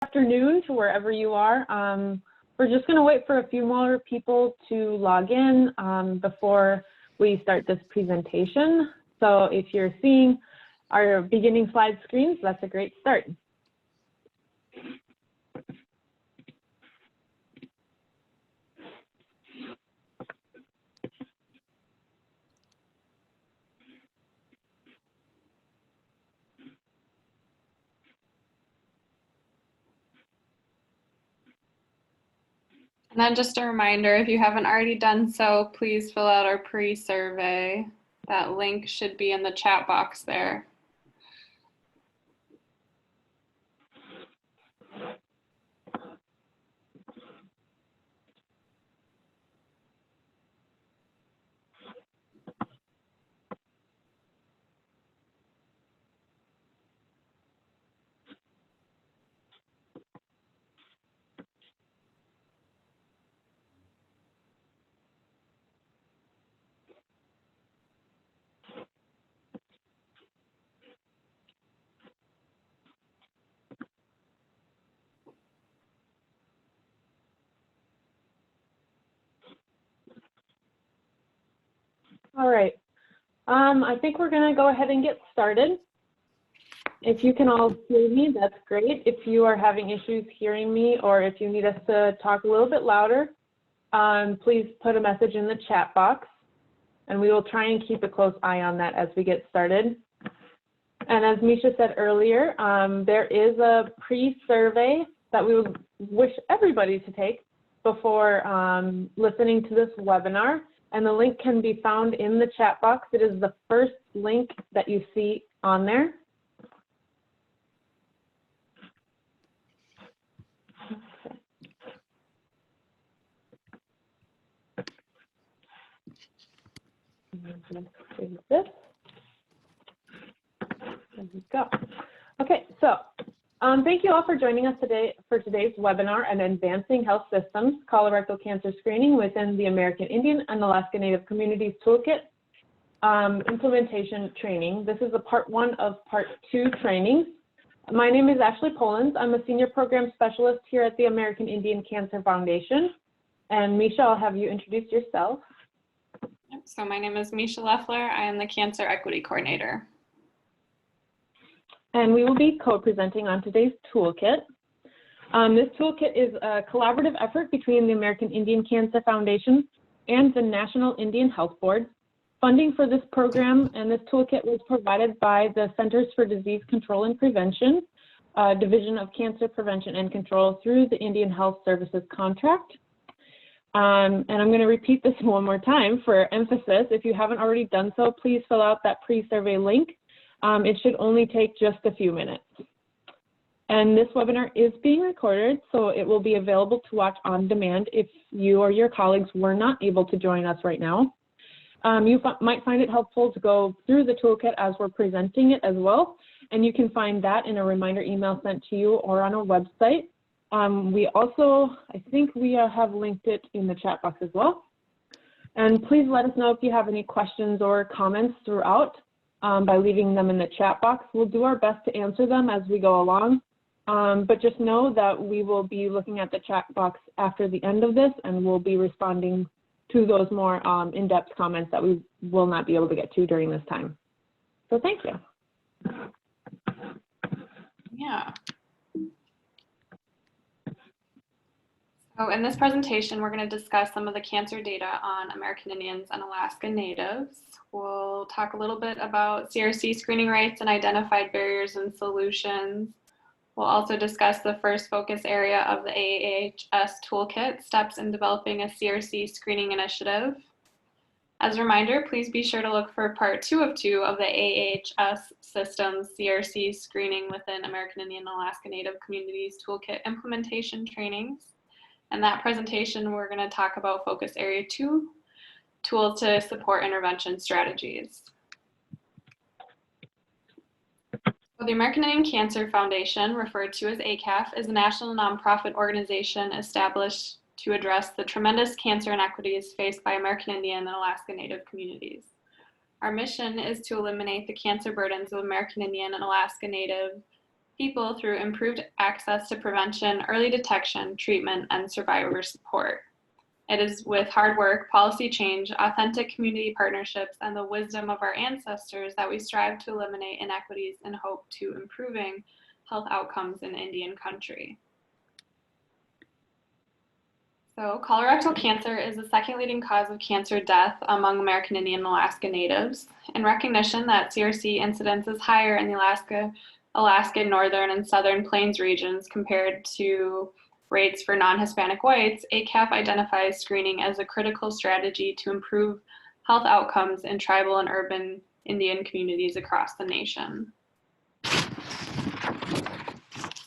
afternoon to wherever you are. We're just going to wait for a few more people to log in before we start this presentation. So if you're seeing our beginning slide screens, that's a great start. And then just a reminder, if you haven't already done so, please fill out our pre-survey. That link should be in the chat box there. All right, I think we're going to go ahead and get started. If you can all hear me, that's great. If you are having issues hearing me, or if you need us to talk a little bit louder, please put a message in the chat box, and we will try and keep a close eye on that as we get started. And as Misha said earlier, there is a pre-survey that we would wish everybody to take before listening to this webinar. And the link can be found in the chat box. It is the first link that you see on there. Save this. There we go. Okay, so thank you all for joining us today for today's webinar on Advancing Health Systems Colorectal Cancer Screening within the American Indian and Alaska Native Communities Toolkit Implementation Training. This is a part 1 of part 2 trainings. My name is Ashley Polens. I'm a Senior Program Specialist here at the American Indian Cancer Foundation. And Misha, I'll have you introduce yourself. So my name is Misha Leffler. I am the Cancer Equity Coordinator. And we will be co-presenting on today's toolkit. This toolkit is a collaborative effort between the American Indian Cancer Foundation and the National Indian Health Board. Funding for this program and this toolkit was provided by the Centers for Disease Control and Prevention, Division of Cancer Prevention and Control through the Indian Health Services contract. And I'm going to repeat this one more time for emphasis. If you haven't already done so, please fill out that pre-survey link. It should only take just a few minutes. And this webinar is being recorded, so it will be available to watch on demand if you or your colleagues were not able to join us right now. You might find it helpful to go through the toolkit as we're presenting it as well, and you can find that in a reminder email sent to you or on our website. We also, I think we have linked it in the chat box as well. And please let us know if you have any questions or comments throughout by leaving them in the chat box. We'll do our best to answer them as we go along. But just know that we will be looking at the chat box after the end of this, and we'll be responding to those more in-depth comments that we will not be able to get to during this time. So thank you. Yeah. So in this presentation, we're going to discuss some of the cancer data on American Indians and Alaska Natives. We'll talk a little bit about CRC screening rates and identified barriers and solutions. We'll also discuss the first focus area of the AAHS toolkit, steps in developing a CRC screening initiative. As a reminder, please be sure to look for part 2 of the AAHS systems CRC screening within American Indian and Alaska Native Communities Toolkit implementation trainings. In that presentation, we're going to talk about focus area 2, tools to support intervention strategies. So the American Indian Cancer Foundation, referred to as ACAF, is a national nonprofit organization established to address the tremendous cancer inequities faced by American Indian and Alaska Native communities. Our mission is to eliminate the cancer burdens of American Indian and Alaska Native people through improved access to prevention, early detection, treatment, and survivor support. It is with hard work, policy change, authentic community partnerships, and the wisdom of our ancestors that we strive to eliminate inequities in hope to improving health outcomes in Indian country. So colorectal cancer is the second leading cause of cancer death among American Indian and Alaska Natives. In recognition that CRC incidence is higher in the Alaska, Northern, and Southern Plains regions compared to rates for non-Hispanic whites, ACAP identifies screening as a critical strategy to improve health outcomes in tribal and urban Indian communities across the nation.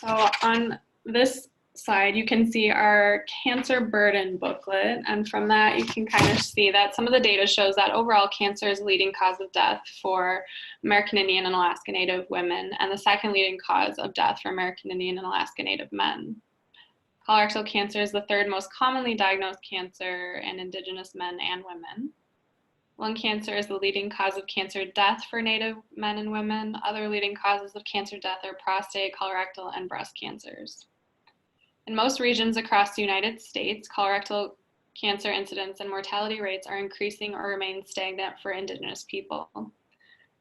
So on this slide, you can see our cancer burden booklet, and from that you can kind of see that some of the data shows that overall cancer is the leading cause of death for American Indian and Alaska Native women, and the second leading cause of death for American Indian and Alaska Native men. Colorectal cancer is the third most commonly diagnosed cancer in Indigenous men and women. Lung cancer is the leading cause of cancer death for Native men and women. Other leading causes of cancer death are prostate, colorectal, and breast cancers. In most regions across the United States, colorectal cancer incidence and mortality rates are increasing or remain stagnant for Indigenous people.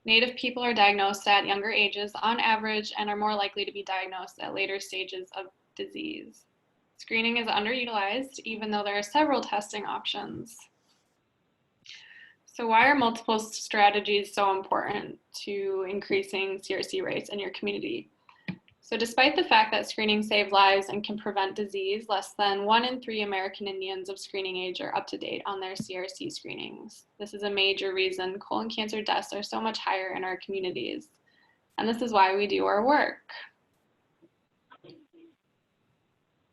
Native people are diagnosed at younger ages on average and are more likely to be diagnosed at later stages of disease. Screening is underutilized, even though there are several testing options. So why are multiple strategies so important to increasing CRC rates in your community? So despite the fact that screening saves lives and can prevent disease, less than 1 in 3 American Indians of screening age are up to date on their CRC screenings. This is a major reason colon cancer deaths are so much higher in our communities. And this is why we do our work.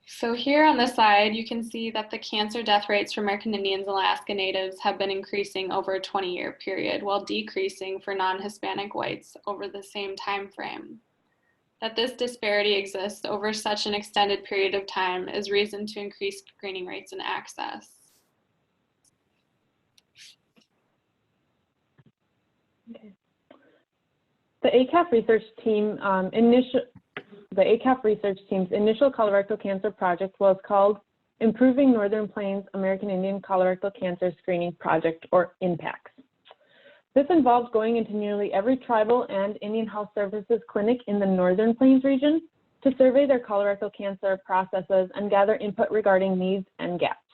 So here on this slide, you can see that the cancer death rates for American Indians and Alaska Natives have been increasing over a 20-year period, while decreasing for non-Hispanic whites over the same time frame. That this disparity exists over such an extended period of time is reason to increase screening rates and access. Okay. The ACAF research team's initial colorectal cancer project was called Improving Northern Plains American Indian Colorectal Cancer Screening Project, or IMPACTS. This involved going into nearly every tribal and Indian Health Services clinic in the Northern Plains region to survey their colorectal cancer processes and gather input regarding needs and gaps.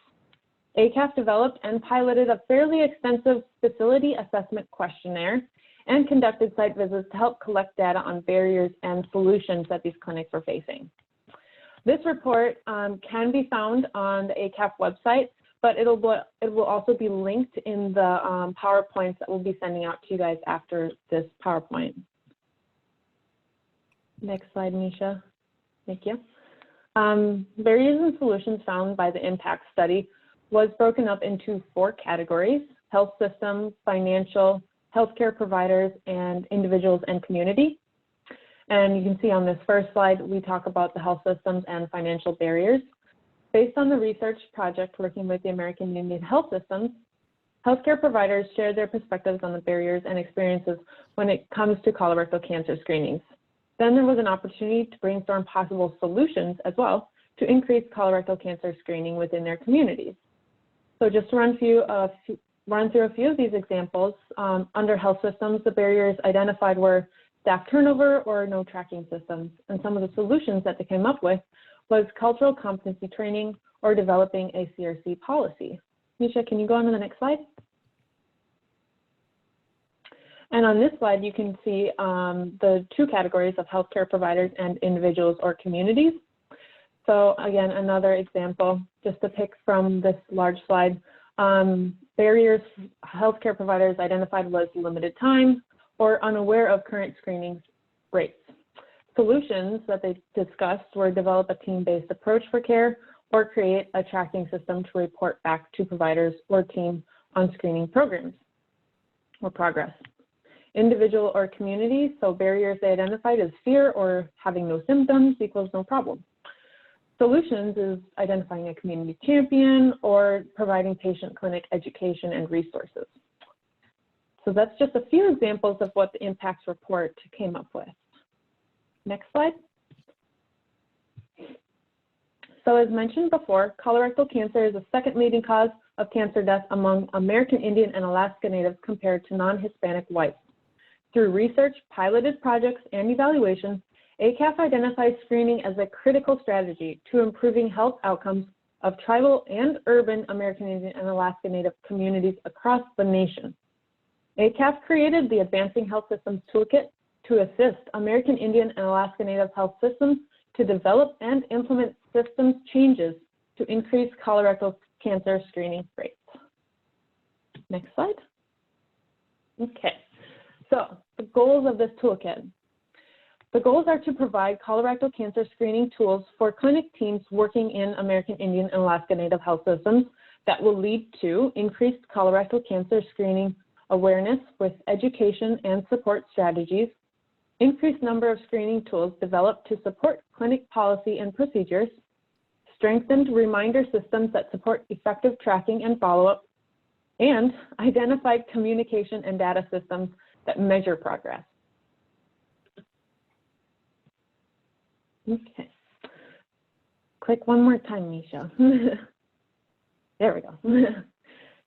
ACAF developed and piloted a fairly extensive facility assessment questionnaire and conducted site visits to help collect data on barriers and solutions that these clinics were facing. This report can be found on the ACAP website, but it will also be linked in the PowerPoints that we'll be sending out to you guys after this PowerPoint. Next slide, Misha. Thank you. Barriers and solutions found by the impact study was broken up into 4 categories: health systems, financial, healthcare providers, and individuals and community. And you can see on this first slide, we talk about the health systems and financial barriers. Based on the research project working with the American Indian Health Systems, healthcare providers shared their perspectives on the barriers and experiences when it comes to colorectal cancer screenings. Then there was an opportunity to brainstorm possible solutions as well to increase colorectal cancer screening within their communities. So just to run through a few of these examples, under health systems, the barriers identified were staff turnover or no tracking systems. And some of the solutions that they came up with was cultural competency training or developing a CRC policy. Misha, can you go on to the next slide? And on this slide, you can see the 2 categories of healthcare providers and individuals or communities. So again, another example, just to pick from this large slide, barriers healthcare providers identified was limited time or unaware of current screening rates. Solutions that they discussed were develop a team-based approach for care or create a tracking system to report back to providers or team on screening programs or progress. Individual or community, so barriers they identified as fear or having no symptoms equals no problem. Solutions is identifying a community champion or providing patient clinic education and resources. So that's just a few examples of what the impacts report came up with. Next slide. So as mentioned before, colorectal cancer is the second leading cause of cancer death among American Indian and Alaska Natives compared to non-Hispanic whites. Through research, piloted projects, and evaluations, ACAF identifies screening as a critical strategy to improving health outcomes of tribal and urban American Indian and Alaska Native communities across the nation. ACAF created the Advancing Health Systems Toolkit to assist American Indian and Alaska Native health systems to develop and implement systems changes to increase colorectal cancer screening rates. Next slide. Okay, so the goals of this toolkit. The goals are to provide colorectal cancer screening tools for clinic teams working in American Indian and Alaska Native health systems that will lead to increased colorectal cancer screening awareness with education and support strategies, increased number of screening tools developed to support clinic policy and procedures, strengthened reminder systems that support effective tracking and follow-up, and identified communication and data systems that measure progress. Okay. Click one more time, Misha. There we go.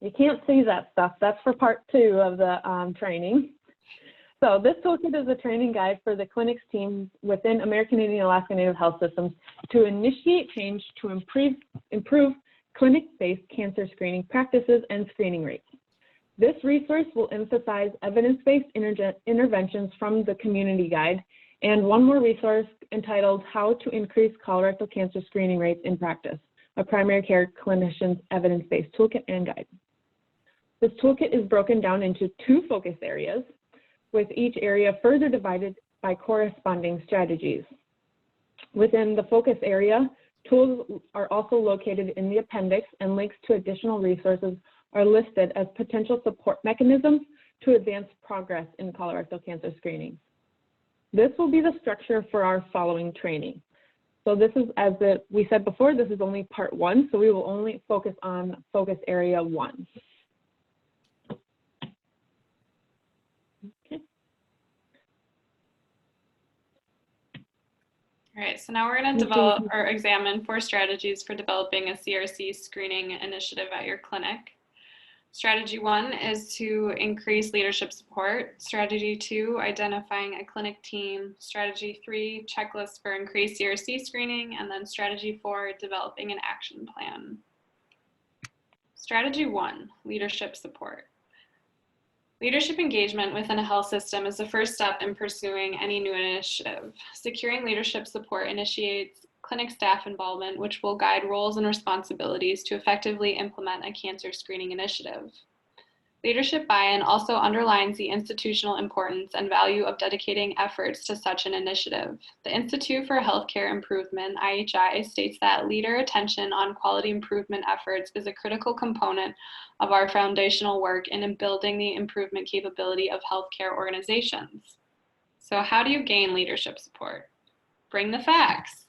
You can't see that stuff. That's for part 2 of the training. So this toolkit is a training guide for the clinics teams within American Indian and Alaska Native health systems to initiate change to improve clinic-based cancer screening practices and screening rates. This resource will emphasize evidence-based interventions from the community guide and one more resource entitled How to Increase Colorectal Cancer Screening Rates in Practice, a primary care clinician's evidence-based toolkit and guide. This toolkit is broken down into 2 focus areas, with each area further divided by corresponding strategies. Within the focus area, tools are also located in the appendix, and links to additional resources are listed as potential support mechanisms to advance progress in colorectal cancer screening. This will be the structure for our following training. So this is, as we said before, this is only part 1, so we will only focus on focus area 1. Okay. All right, so now we're going to develop or examine 4 strategies for developing a CRC screening initiative at your clinic. Strategy 1 is to increase leadership support. Strategy 2, identifying a clinic team. Strategy 3, checklist for increased CRC screening. And then strategy 4, developing an action plan. Strategy 1, leadership support. Leadership engagement within a health system is the first step in pursuing any new initiative. Securing leadership support initiates clinic staff involvement, which will guide roles and responsibilities to effectively implement a cancer screening initiative. Leadership buy-in also underlines the institutional importance and value of dedicating efforts to such an initiative. The Institute for Healthcare Improvement, IHI, states that leader attention on quality improvement efforts is a critical component of our foundational work in building the improvement capability of healthcare organizations. So how do you gain leadership support? Bring the facts.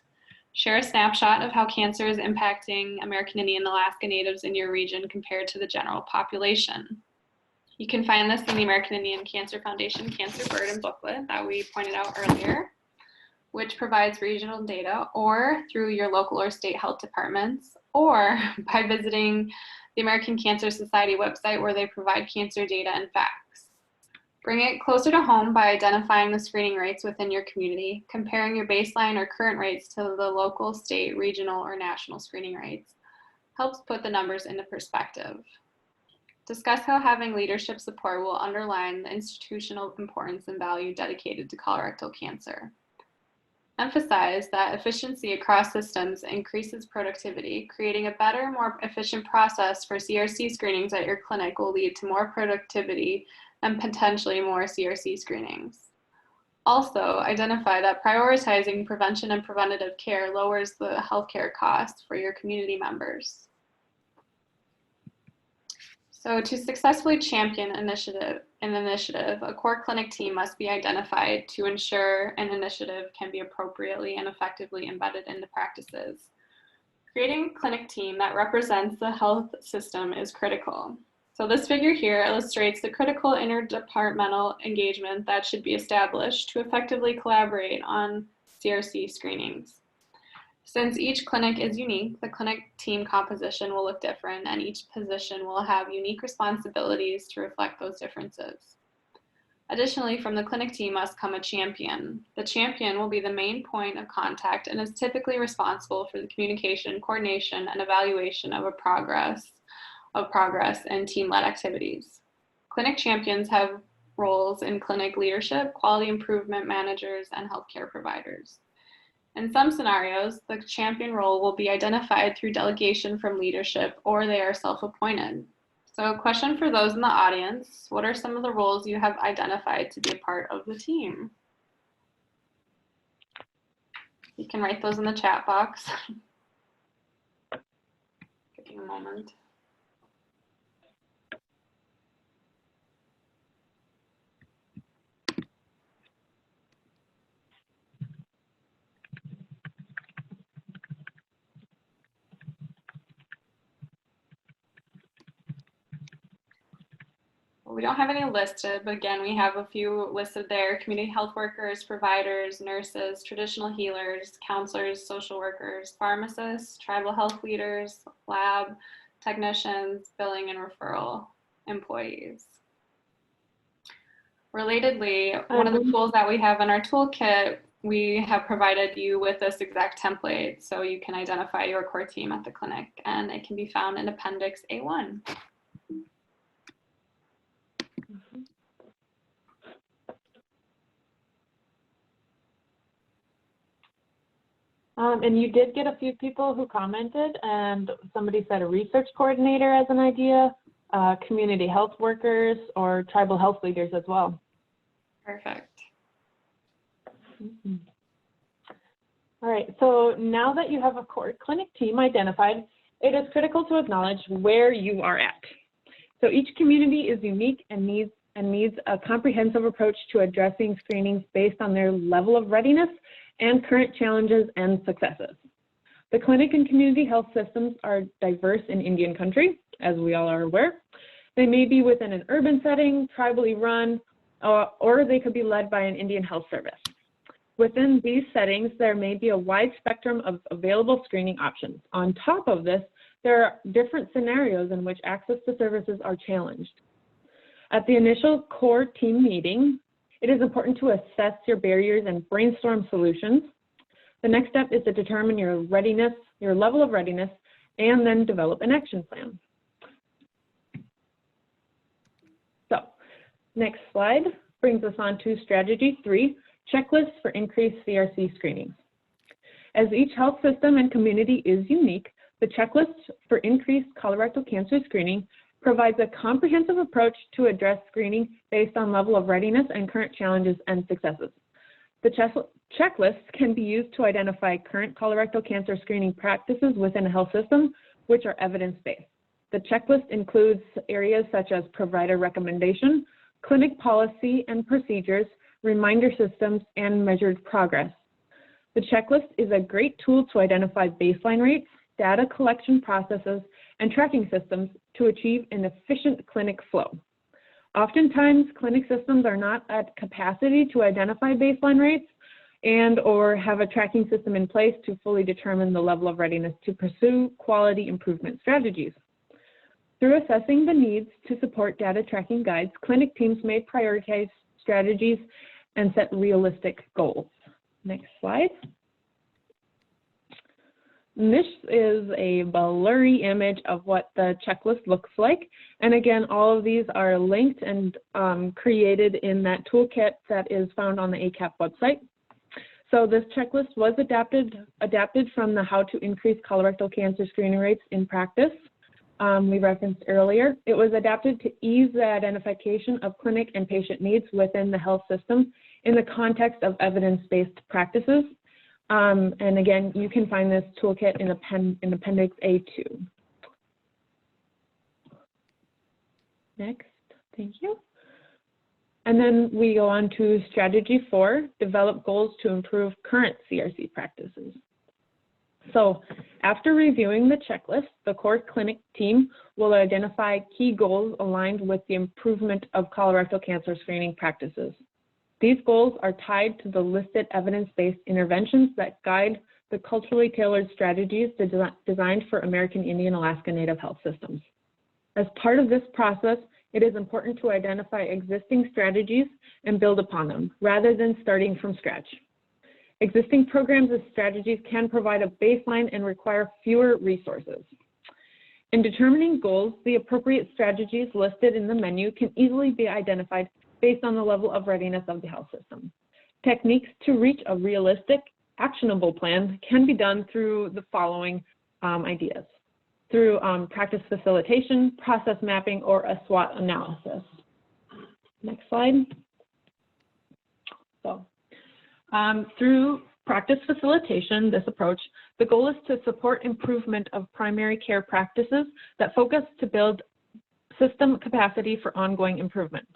Share a snapshot of how cancer is impacting American Indian and Alaska Natives in your region compared to the general population. You can find this in the American Indian Cancer Foundation Cancer Burden Booklet that we pointed out earlier, which provides regional data, or through your local or state health departments, or by visiting the American Cancer Society website, where they provide cancer data and facts. Bring it closer to home by identifying the screening rates within your community, comparing your baseline or current rates to the local, state, regional, or national screening rates. Helps put the numbers into perspective. Discuss how having leadership support will underline the institutional importance and value dedicated to colorectal cancer. Emphasize that efficiency across systems increases productivity. Creating a better, more efficient process for CRC screenings at your clinic will lead to more productivity and potentially more CRC screenings. Also, identify that prioritizing prevention and preventative care lowers the healthcare costs for your community members. So to successfully champion an initiative, a core clinic team must be identified to ensure an initiative can be appropriately and effectively embedded into practices. Creating a clinic team that represents the health system is critical. So this figure here illustrates the critical interdepartmental engagement that should be established to effectively collaborate on CRC screenings. Since each clinic is unique, the clinic team composition will look different, and each position will have unique responsibilities to reflect those differences. Additionally, from the clinic team must come a champion. The champion will be the main point of contact and is typically responsible for the communication, coordination, and evaluation of progress and team-led activities. Clinic champions have roles in clinic leadership, quality improvement managers, and healthcare providers. In some scenarios, the champion role will be identified through delegation from leadership, or they are self-appointed. So a question for those in the audience: what are some of the roles you have identified to be a part of the team? You can write those in the chat box. Give you a moment. We don't have any listed, but again, we have a few listed there: community health workers, providers, nurses, traditional healers, counselors, social workers, pharmacists, tribal health leaders, lab technicians, billing and referral employees. Relatedly, one of the tools that we have in our toolkit, we have provided you with this exact template so you can identify your core team at the clinic, and it can be found in Appendix A1. And you did get a few people who commented, and somebody said a research coordinator as an idea, community health workers, or tribal health leaders as well. Perfect. Mm-hmm. All right, so now that you have a core clinic team identified, it is critical to acknowledge where you are at. So each community is unique and needs a comprehensive approach to addressing screenings based on their level of readiness and current challenges and successes. The clinic and community health systems are diverse in Indian country, as we all are aware. They may be within an urban setting, tribally run, or they could be led by an Indian health service. Within these settings, there may be a wide spectrum of available screening options. On top of this, there are different scenarios in which access to services are challenged. At the initial core team meeting, it is important to assess your barriers and brainstorm solutions. The next step is to determine your readiness, your level of readiness, and then develop an action plan. So, next slide brings us on to strategy 3, checklists for increased CRC screenings. As each health system and community is unique, the checklist for increased colorectal cancer screening provides a comprehensive approach to address screening based on level of readiness and current challenges and successes. The checklist can be used to identify current colorectal cancer screening practices within a health system, which are evidence-based. The checklist includes areas such as provider recommendation, clinic policy and procedures, reminder systems, and measured progress. The checklist is a great tool to identify baseline rates, data collection processes, and tracking systems to achieve an efficient clinic flow. Oftentimes, clinic systems are not at capacity to identify baseline rates and/or have a tracking system in place to fully determine the level of readiness to pursue quality improvement strategies. Through assessing the needs to support data tracking guides, clinic teams may prioritize strategies and set realistic goals. Next slide. And this is a blurry image of what the checklist looks like. And again, all of these are linked and created in that toolkit that is found on the ACAP website. So this checklist was adapted from the How to Increase Colorectal Cancer Screening Rates in Practice we referenced earlier. It was adapted to ease the identification of clinic and patient needs within the health system in the context of evidence-based practices. And again, you can find this toolkit in Appendix A2. Next, thank you. And then we go on to strategy 4, develop goals to improve current CRC practices. So after reviewing the checklist, the core clinic team will identify key goals aligned with the improvement of colorectal cancer screening practices. These goals are tied to the listed evidence-based interventions that guide the culturally tailored strategies designed for American Indian Alaska Native health systems. As part of this process, it is important to identify existing strategies and build upon them, rather than starting from scratch. Existing programs and strategies can provide a baseline and require fewer resources. In determining goals, the appropriate strategies listed in the menu can easily be identified based on the level of readiness of the health system. Techniques to reach a realistic, actionable plan can be done through the following ideas: through practice facilitation, process mapping, or a SWOT analysis. Next slide. So, through practice facilitation, this approach, the goal is to support improvement of primary care practices that focus to build system capacity for ongoing improvement.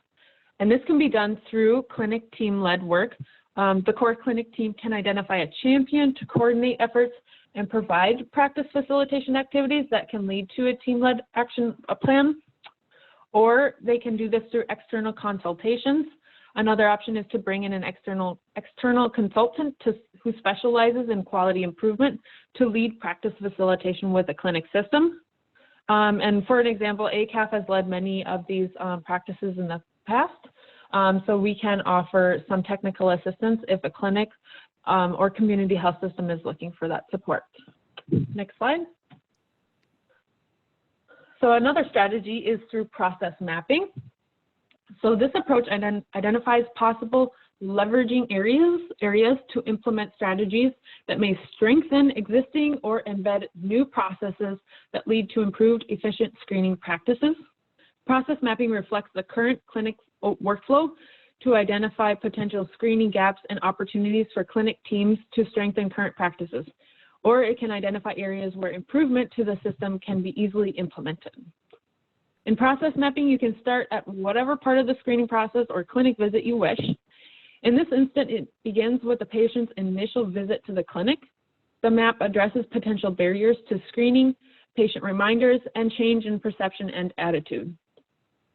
And this can be done through clinic team-led work. The core clinic team can identify a champion to coordinate efforts and provide practice facilitation activities that can lead to a team-led action plan, or they can do this through external consultations. Another option is to bring in an external consultant who specializes in quality improvement to lead practice facilitation with a clinic system. And for an example, ACAF has led many of these practices in the past. So we can offer some technical assistance if a clinic or community health system is looking for that support. Next slide. So another strategy is through process mapping. So this approach identifies possible leveraging areas to implement strategies that may strengthen existing or embed new processes that lead to improved efficient screening practices. Process mapping reflects the current clinic workflow to identify potential screening gaps and opportunities for clinic teams to strengthen current practices, or it can identify areas where improvement to the system can be easily implemented. In process mapping, you can start at whatever part of the screening process or clinic visit you wish. In this instance, it begins with the patient's initial visit to the clinic. The map addresses potential barriers to screening, patient reminders, and change in perception and attitude.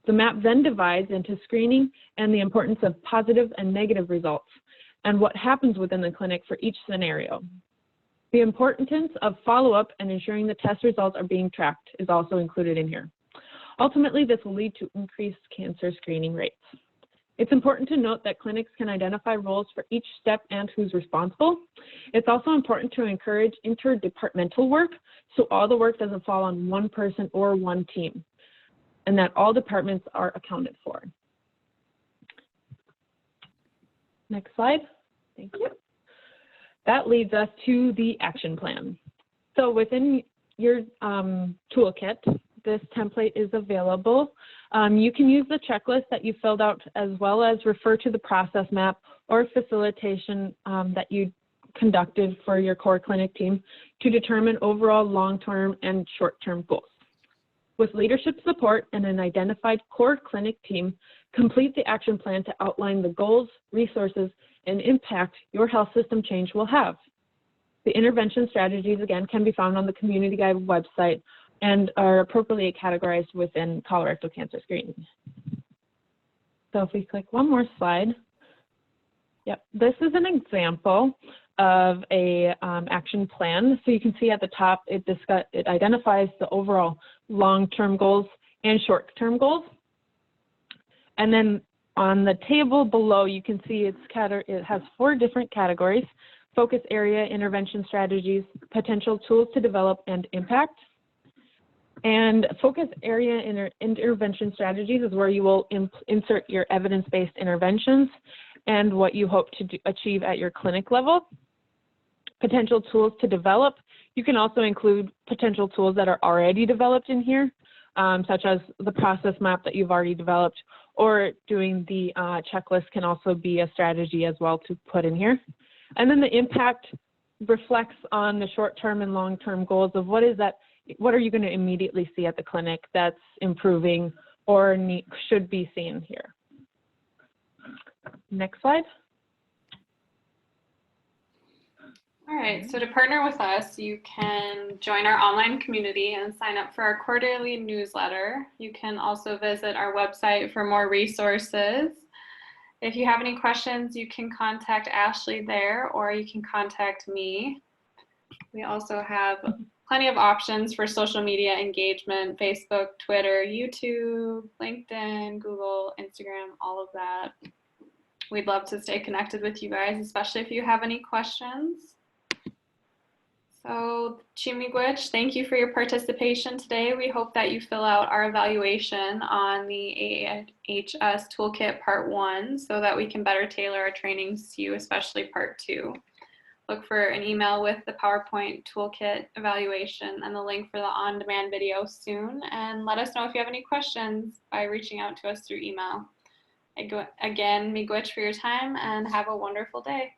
The map then divides into screening and the importance of positive and negative results, and what happens within the clinic for each scenario. The importance of follow-up and ensuring the test results are being tracked is also included in here. Ultimately, this will lead to increased cancer screening rates. It's important to note that clinics can identify roles for each step and who's responsible. It's also important to encourage interdepartmental work, so all the work doesn't fall on one person or one team, and that all departments are accounted for. Next slide. Thank you. That leads us to the action plan. So within your toolkit, this template is available. You can use the checklist that you filled out, as well as refer to the process map or facilitation that you conducted for your core clinic team to determine overall long-term and short-term goals. With leadership support and an identified core clinic team, complete the action plan to outline the goals, resources, and impact your health system change will have. The intervention strategies, again, can be found on the Community Guide website and are appropriately categorized within colorectal cancer screening. So if we click one more slide, yep, this is an example of a action plan. So you can see at the top, it identifies the overall long-term goals and short-term goals. And then on the table below, you can see it has 4 different categories: focus area, intervention strategies, potential tools to develop, and impact. And focus area intervention strategies is where you will insert your evidence-based interventions and what you hope to achieve at your clinic level. Potential tools to develop, you can also include potential tools that are already developed in here, such as the process map that you've already developed, or doing the checklist can also be a strategy as well to put in here. And then the impact reflects on the short-term and long-term goals of what are you going to immediately see at the clinic that's improving or should be seen here. Next slide. All right, so to partner with us, you can join our online community and sign up for our quarterly newsletter. You can also visit our website for more resources. If you have any questions, you can contact Ashley there, or you can contact me. We also have plenty of options for social media engagement: Facebook, Twitter, YouTube, LinkedIn, Google, Instagram, all of that. We'd love to stay connected with you guys, especially if you have any questions. So, Chimigwich, thank you for your participation today. We hope that you fill out our evaluation on the AHS Toolkit Part 1 so that we can better tailor our trainings to you, especially Part 2. Look for an email with the PowerPoint Toolkit evaluation and the link for the on-demand video soon. And let us know if you have any questions by reaching out to us through email. Again, miigwech for your time and have a wonderful day.